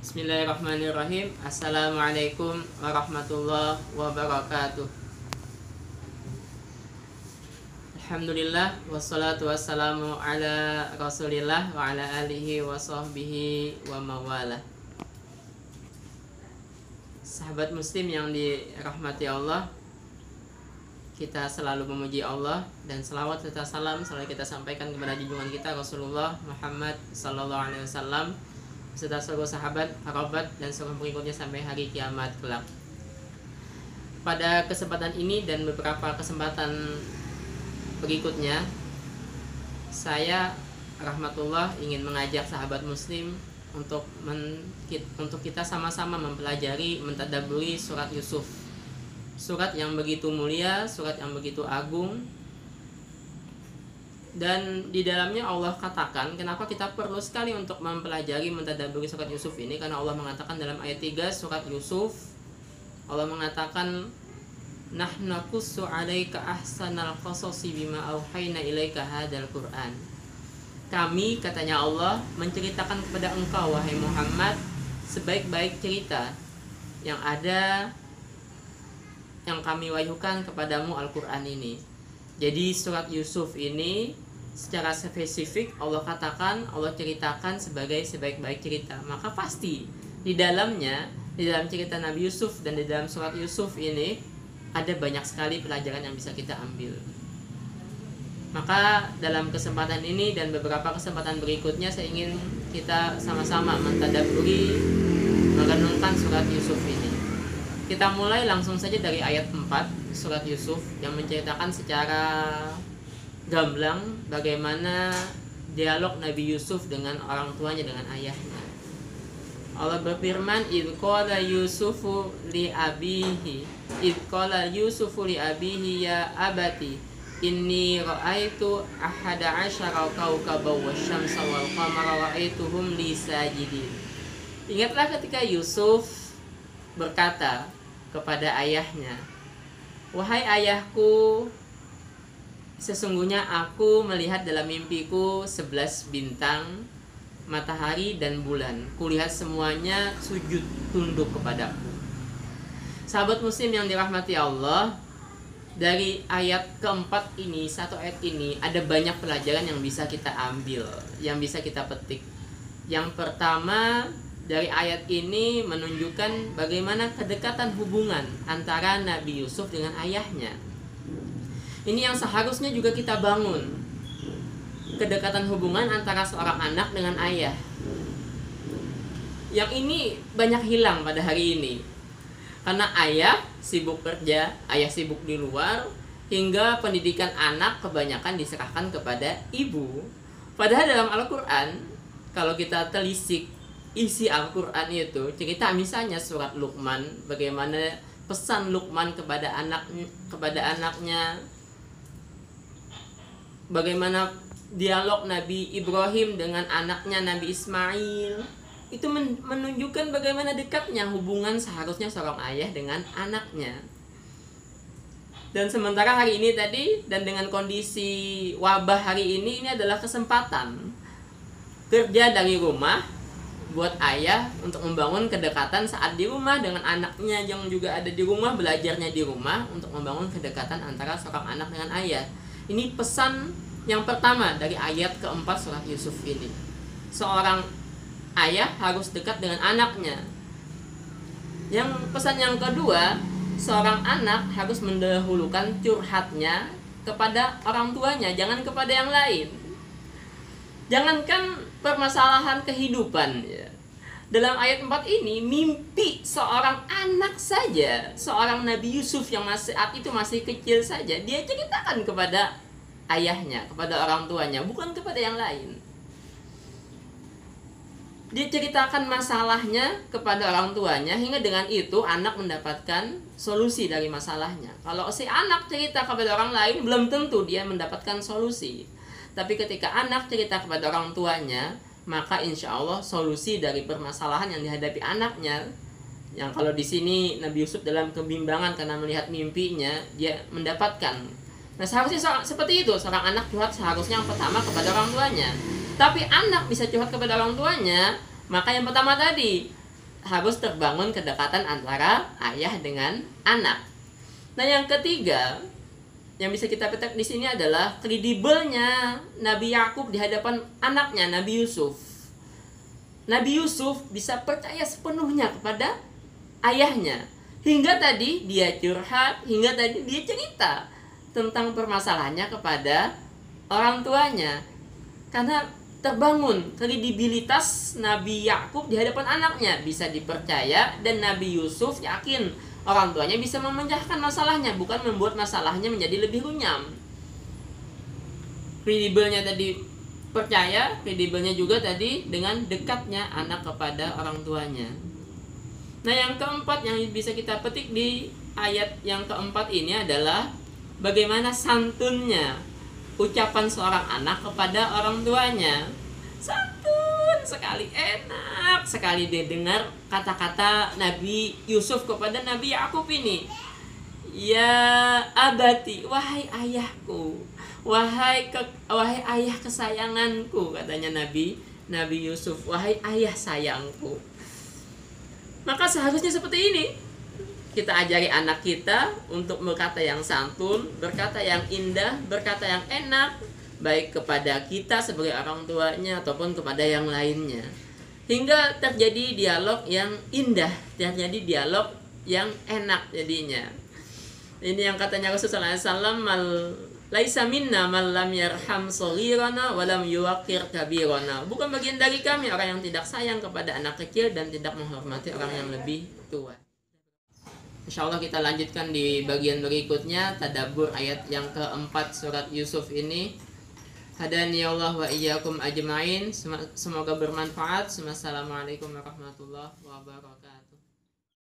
Bismillahirrahmanirrahim. Assalamualaikum warahmatullahi wabarakatuh. Alhamdulillah wassalatu wassalamu ala Rasulillah wa ala alihi wa sahbihi wa mawala. Sahabat muslim yang dirahmati Allah, kita selalu memuji Allah dan selawat serta salam selalu kita sampaikan kepada junjungan kita Rasulullah Muhammad sallallahu alaihi wasallam serta seluruh sahabat, kerabat dan seluruh pengikutnya sampai hari kiamat kelak. Pada kesempatan ini dan beberapa kesempatan berikutnya, saya rahmatullah ingin mengajak sahabat muslim untuk kita sama-sama mempelajari, mentadabburi surat Yusuf. Surat yang begitu mulia, surat yang begitu agung. Dan di dalamnya Allah katakan kenapa kita perlu sekali untuk mempelajari, mentadabburi surat Yusuf ini, karena Allah mengatakan dalam ayat 3 surat Yusuf, Allah mengatakan nahnu naqussu 'alaika ahsanal qasasi bima auhayna ilaika hadzal Qur'an. Kami, katanya Allah, menceritakan kepada engkau wahai Muhammad sebaik-baik cerita yang ada yang kami wahyukan kepadamu Al-Qur'an ini. Jadi surat Yusuf ini secara spesifik Allah katakan, Allah ceritakan sebagai sebaik-baik cerita. Maka pasti di dalamnya, di dalam cerita Nabi Yusuf dan di dalam surat Yusuf ini ada banyak sekali pelajaran yang bisa kita ambil. Maka dalam kesempatan ini dan beberapa kesempatan berikutnya saya ingin kita sama-sama mentadabburi, merenungkan surat Yusuf ini. Kita mulai langsung saja dari ayat 4 surat Yusuf yang menceritakan secara gamblang bagaimana dialog Nabi Yusuf dengan orang tuanya, dengan ayahnya. Allah berfirman, "Idz qala Yusufu li abihi, idz qala Yusufu li abihi ya abati, inni ra'aitu ahada asyara kawkaban wasyamsa wal qamara ra'aituhum li sajidin." Ingatlah ketika Yusuf berkata kepada ayahnya, "Wahai ayahku, sesungguhnya aku melihat dalam mimpiku 11 bintang, matahari dan bulan. Kulihat semuanya sujud tunduk kepadaku." Sahabat muslim yang dirahmati Allah, dari ayat keempat ini, satu ayat ini ada banyak pelajaran yang bisa kita ambil, yang bisa kita petik. Yang pertama, dari ayat ini menunjukkan bagaimana kedekatan hubungan antara Nabi Yusuf dengan ayahnya. Ini yang seharusnya juga kita bangun. Kedekatan hubungan antara seorang anak dengan ayah. Yang ini banyak hilang pada hari ini. Karena ayah sibuk kerja, ayah sibuk di luar, hingga pendidikan anak kebanyakan diserahkan kepada ibu. Padahal dalam Al-Quran, kalau kita telisik isi Al-Quran itu, cerita misalnya surat Luqman, bagaimana pesan Luqman kepada anaknya, bagaimana dialog Nabi Ibrahim dengan anaknya Nabi Ismail, itu menunjukkan bagaimana dekatnya hubungan seharusnya seorang ayah dengan anaknya. Dan sementara hari ini tadi, dan dengan kondisi wabah hari ini adalah kesempatan kerja dari rumah buat ayah untuk membangun kedekatan saat di rumah dengan anaknya yang juga ada di rumah, belajarnya di rumah, untuk membangun kedekatan antara seorang anak dengan ayah. Ini pesan yang pertama dari ayat keempat surat Yusuf ini. Seorang ayah harus dekat dengan anaknya. Yang pesan yang kedua, seorang anak harus mendahulukan curhatnya kepada orang tuanya, jangan kepada yang lain. Jangankan permasalahan kehidupan ya. Dalam ayat 4 ini, mimpi seorang anak saja, seorang Nabi Yusuf yang saat itu masih kecil saja, dia ceritakan kepada ayahnya, kepada orang tuanya, bukan kepada yang lain. Dia ceritakan masalahnya kepada orang tuanya, hingga dengan itu anak mendapatkan solusi dari masalahnya. Kalau si anak cerita kepada orang lain, belum tentu dia mendapatkan solusi. Tapi ketika anak cerita kepada orang tuanya, maka insya Allah solusi dari permasalahan yang dihadapi anaknya, yang kalau di sini Nabi Yusuf dalam kebimbangan karena melihat mimpinya, dia mendapatkan. Nah seharusnya seperti itu, seorang anak curhat seharusnya yang pertama kepada orang tuanya. Tapi anak bisa curhat kepada orang tuanya, maka yang pertama tadi, harus terbangun kedekatan antara ayah dengan anak. Nah, yang ketiga yang bisa kita petik di sini adalah kredibelnya Nabi Yakub di hadapan anaknya Nabi Yusuf. Nabi Yusuf bisa percaya sepenuhnya kepada ayahnya. Hingga tadi dia curhat, hingga tadi dia cerita tentang permasalahannya kepada orang tuanya. Karena terbangun kredibilitas Nabi Yakub di hadapan anaknya, bisa dipercaya, dan Nabi Yusuf yakin orang tuanya bisa memecahkan masalahnya, bukan membuat masalahnya menjadi lebih runyam. Kredibelnya tadi percaya, kredibelnya juga tadi dengan dekatnya anak kepada orang tuanya. Nah, yang keempat yang bisa kita petik di ayat yang keempat ini adalah bagaimana santunnya ucapan seorang anak kepada orang tuanya. Santun sekali, enak sekali didengar kata-kata Nabi Yusuf kepada Nabi Yakub ini. Ya abati, wahai ayahku, wahai ayah kesayanganku, katanya Nabi Yusuf, wahai ayah sayangku. Maka seharusnya seperti ini. Kita ajari anak kita untuk berkata yang santun, berkata yang indah, berkata yang enak, baik kepada kita sebagai orang tuanya ataupun kepada yang lainnya. Hingga terjadi dialog yang indah, terjadi dialog yang enak jadinya. Ini yang katanya Rasulullah SAW, laisa minna man lam yarham shaghirana wa lam yuwaqqir kabirana. Bukan bagian dari kami orang yang tidak sayang kepada anak kecil dan tidak menghormati orang yang lebih tua. Insyaallah kita lanjutkan di bagian berikutnya, tadabbur ayat yang keempat surat Yusuf ini. Hadani Allah wa iyyakum ajmain. Semoga bermanfaat. Wassalamualaikum warahmatullahi wabarakatuh.